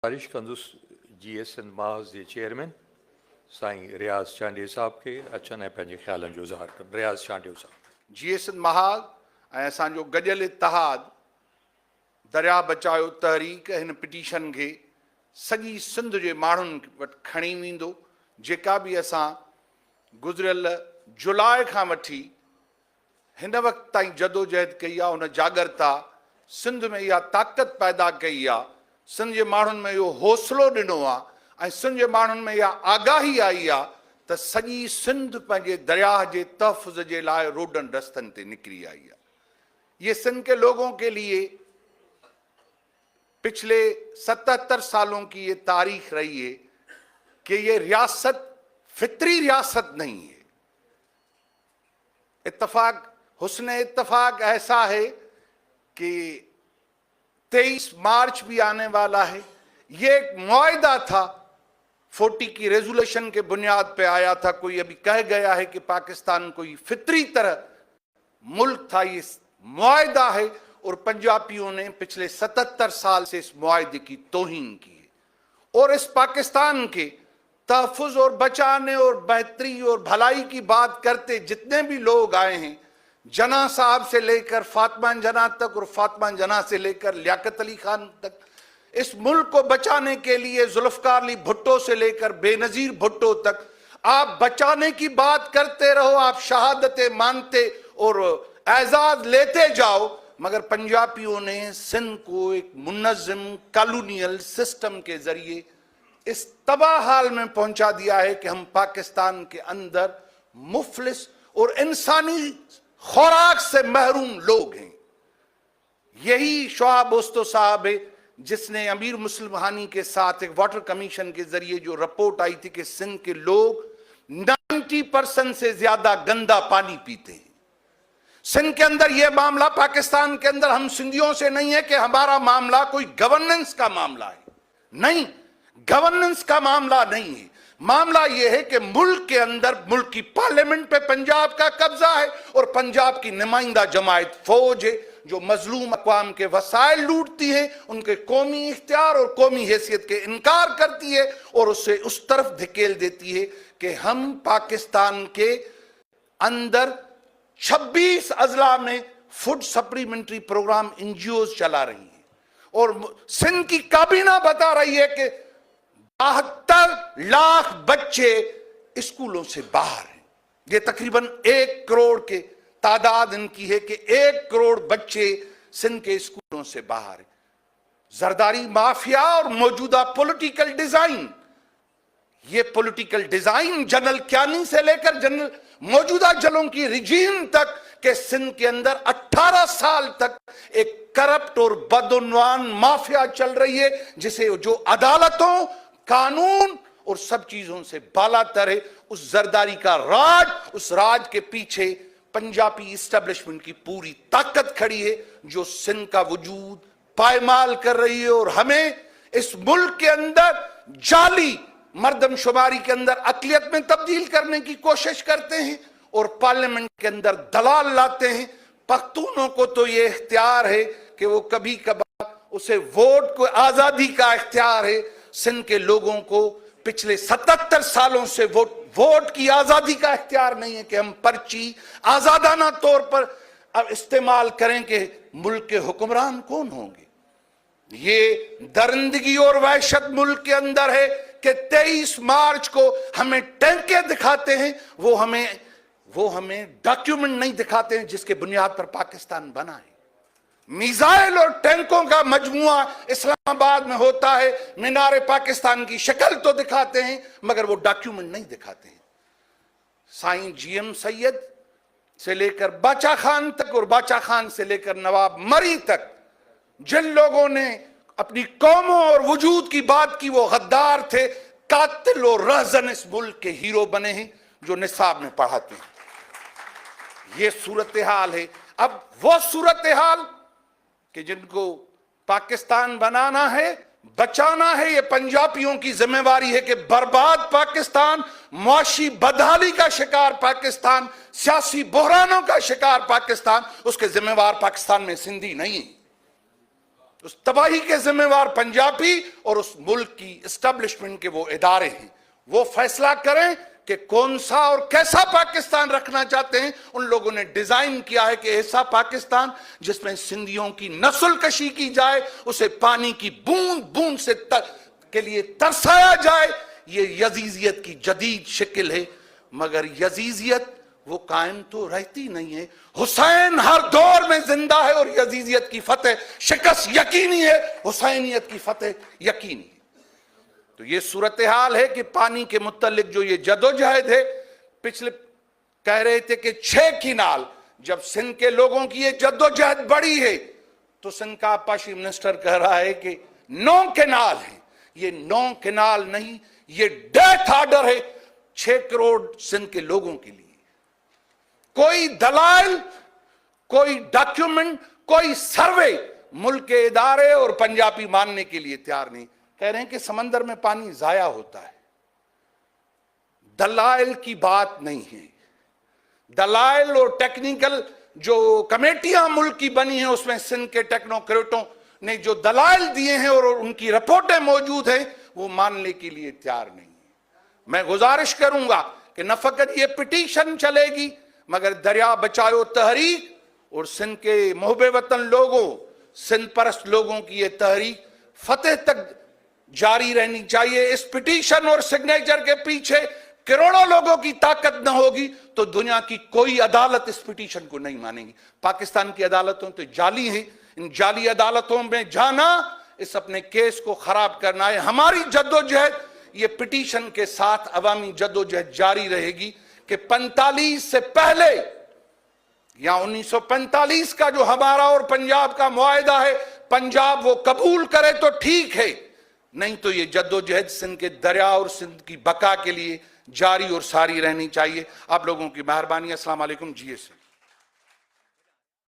गुज़ारिश कंदुस GSN महज़ जे chairman Sai रियाज़ चांडिया साहब के अचन ऐं पंहिंजे ख़्यालनि जो इज़हार कनि। रियाज़ चांडिया साहब। GSN महाज़ ऐं असांजो गॾियल इत्तेहाद दरिया बचाओ तहरीक हिन पिटीशन खे सॼी सिंध जे माण्हुनि वटि खणी वेंदो। जेका बि असां गुज़िरियल जुलाई खां वठी हिन वक़्त ताईं जदोजहद कई आहे, उन जागरता सिंध में इहा ताक़त पैदा कई आहे, सिंध जे माण्हुनि में इहो हौसलो ॾिनो आहे ऐं सिंध जे माण्हुनि में इहा आगाही आई आहे त सॼी सिंध पंहिंजे दरिया जे तहफ़ुज़ जे लाइ रोडनि रस्तनि ते निकिरी आई आहे। ये सिंध के लोगों के लिए पिछले 77 सालों की ये तारीख रही है कि ये रियासत फितरी रियासत नहीं है। इत्तफाक हुस्न इत्तफाक ऐसा है कि 23 मार्च भी आने वाला है। ये एक मुआहदा था, 40 की रेजोल्यूशन के बुनियाद पे आया था। कोई अभी कह गया है कि पाकिस्तान कोई फितरी तरह मुल्क था, ये मुआहदा है और पंजाबियों ने पिछले 77 साल से इस मुआहदे की तौहीन की है। और इस पाकिस्तान के तहफ़्फ़ुज़ और बचाने और बेहतरी और भलाई की बात करते जितने भी लोग आए हैं, जना साहब से लेकर फातिमा जना तक और फातिमा जना से लेकर लियाकत अली खान तक, इस मुल्क को बचाने के लिए जुल्फ़िकार अली भुट्टो से लेकर बेनज़ीर भुट्टो तक, आप बचाने की बात करते रहो, आप शहादतें मानते और एजाज लेते जाओ, मगर पंजाबियों ने सिंध को एक मुनज़्ज़म कॉलोनियल सिस्टम के जरिए इस तबाह हाल में पहुंचा दिया है कि हम पाकिस्तान के अंदर मुफलिस और इंसानी खुराक से महरूम लोग हैं। यही शोआब बोस्तो साहब है जिसने अमीर मुस्लिम हानी के साथ एक वाटर कमीशन के जरिए जो रिपोर्ट आई थी कि सिंध के लोग 90% से ज्यादा गंदा पानी पीते हैं। सिंध के अंदर यह मामला पाकिस्तान के अंदर हम सिंधियों से नहीं है कि हमारा मामला कोई गवर्नेंस का मामला है, नहीं, गवर्नेंस का मामला नहीं है। मामला यह है कि मुल्क के अंदर मुल्क की पार्लियामेंट पे पंजाब का कब्जा है और पंजाब की नुमाइंदा जमायत फौज है जो मजलूम अक़वाम के वसाइल लूटती है, उनके कौमी इख्तियार और कौमी हैसियत के इनकार करती है और उससे उस तरफ धकेल देती है कि हम पाकिस्तान के अंदर 26 अजला में फूड सप्लीमेंट्री प्रोग्राम NGOs चला रही है और सिंध की काबीना बता रही है कि 72 लाख बच्चे स्कूलों से बाहर हैं। ये तकरीबन 1 करोड़ के तादाद इनकी है कि 1 करोड़ बच्चे सिंध के स्कूलों से बाहर हैं। जरदारी माफिया और मौजूदा पॉलिटिकल डिजाइन, ये पॉलिटिकल डिजाइन जनरल क्यानी से लेकर जनरल मौजूदा जलों की रिजीम तक के सिंध के अंदर 18 साल तक एक करप्ट और बदउन्वान माफिया चल रही है जिसे जो अदालतों, कानून और सब चीजों से बालातर है। उस जरदारी का राज, उस राज के पीछे पंजाबी इस्टेब्लिशमेंट की पूरी ताकत खड़ी है जो सिंध का वजूद पायमाल कर रही है और हमें इस मुल्क के अंदर जाली मर्दमशुमारी के अंदर अक़लियत में तब्दील करने की कोशिश करते हैं और पार्लियामेंट के अंदर दलाल लाते हैं। पख्तूनों को तो ये इख्तियार है कि वो कभी कभार उसे वोट को आजादी का इख्तियार है। सिंध के लोगों को पिछले 77 सालों से वोट की आजादी का इख्तियार नहीं है कि हम पर्ची आजादाना तौर पर अब इस्तेमाल करें कि मुल्क के हुक्मरान कौन होंगे। ये दरिंदगी और वहशत मुल्क के अंदर है कि 23 मार्च को हमें टैंके दिखाते हैं, वो हमें डॉक्यूमेंट नहीं दिखाते हैं जिसके बुनियाद पर पाकिस्तान बना है। मिसाइल और टैंकों का मजमुआ इस्लामाबाद में होता है, मीनार पाकिस्तान की शक्ल तो दिखाते हैं मगर वो डॉक्यूमेंट नहीं दिखाते हैं। साईं GM सैयद से लेकर बाचा खान तक और बाचा खान से लेकर नवाब मरी तक जिन लोगों ने अपनी कौमों और वजूद की बात की वो गद्दार थे, कातिल और रहजन इस मुल्क के हीरो बने हैं जो निसाब में पढ़ाते हैं। ये सूरत हाल है। अब वो सूरत हाल कि जिनको पाकिस्तान बनाना है, बचाना है, ये पंजाबियों की जिम्मेवारी है कि बर्बाद पाकिस्तान, मुआशी बदहाली का शिकार पाकिस्तान, सियासी बहरानों का शिकार पाकिस्तान, उसके जिम्मेवार पाकिस्तान में सिंधी नहीं है। उस तबाही के जिम्मेवार पंजाबी और उस मुल्क की एस्टेब्लिशमेंट के वो इदारे हैं। वो फैसला करें कि कौन सा और कैसा पाकिस्तान रखना चाहते हैं। उन लोगों ने डिजाइन किया है कि ऐसा पाकिस्तान जिसमें सिंधियों की नस्ल कशी की जाए, उसे पानी की बूंद बूंद से के लिए तरसाया जाए। ये यजीजियत की जदीद शक्ल है, मगर यजीजियत वो कायम तो रहती नहीं है। हुसैन हर दौर में जिंदा है और यजीजियत की फतेह शिकस्त यकीनी है, हुसैनियत की फतेह यकीनी है। तो ये सूरत हाल है कि पानी के मुत्तलिक जो ये जदोजहद है, पिछले कह रहे थे कि 6 किनाल, जब सिंध के लोगों की ये जदोजहद बढ़ी है तो सिंध का आबपाशी मिनिस्टर कह रहा है कि 9 किनाल है। ये 9 किनाल नहीं, ये डेथ ऑर्डर है 6 करोड़ सिंध के लोगों के लिए। कोई दलाल, कोई डॉक्यूमेंट, कोई सर्वे मुल्क के इदारे और पंजाबी मानने के लिए तैयार नहीं। कह रहे हैं कि समंदर में पानी जाया होता है। दलाइल की बात नहीं है। दलाइल और टेक्निकल जो कमेटियां मुल्क की बनी हैं, उसमें सिंध के टेक्नोक्रेटों ने जो दलाइल दिए हैं और उनकी रिपोर्टें मौजूद हैं, वो मानने के लिए तैयार नहीं है। मैं गुजारिश करूंगा कि न फकत ये पिटीशन चलेगी, मगर दरिया बचाओ तहरीक और सिंध के मुहब्बे वतन लोगों, सिंध परस्त लोगों की ये तहरीक फतेह तक जारी रहनी चाहिए। इस पिटीशन और सिग्नेचर के पीछे करोड़ों लोगों की ताकत न होगी तो दुनिया की कोई अदालत इस पिटीशन को नहीं मानेगी। पाकिस्तान की अदालतों तो जाली हैं, इन जाली अदालतों में जाना इस अपने केस को खराब करना है। हमारी जद्दोजहद ये पिटीशन के साथ अवामी जद्दोजहद जारी रहेगी कि 45 से पहले या 1945 का जो हमारा और पंजाब का मुआहदा है, पंजाब वो कबूल करे तो ठीक है, नहीं तो ये जद्दोजहद सिंध के दरिया और सिंध की बका के लिए जारी और सारी रहनी चाहिए। आप लोगों की मेहरबानी। अस्सलाम वालेकुम। GSM।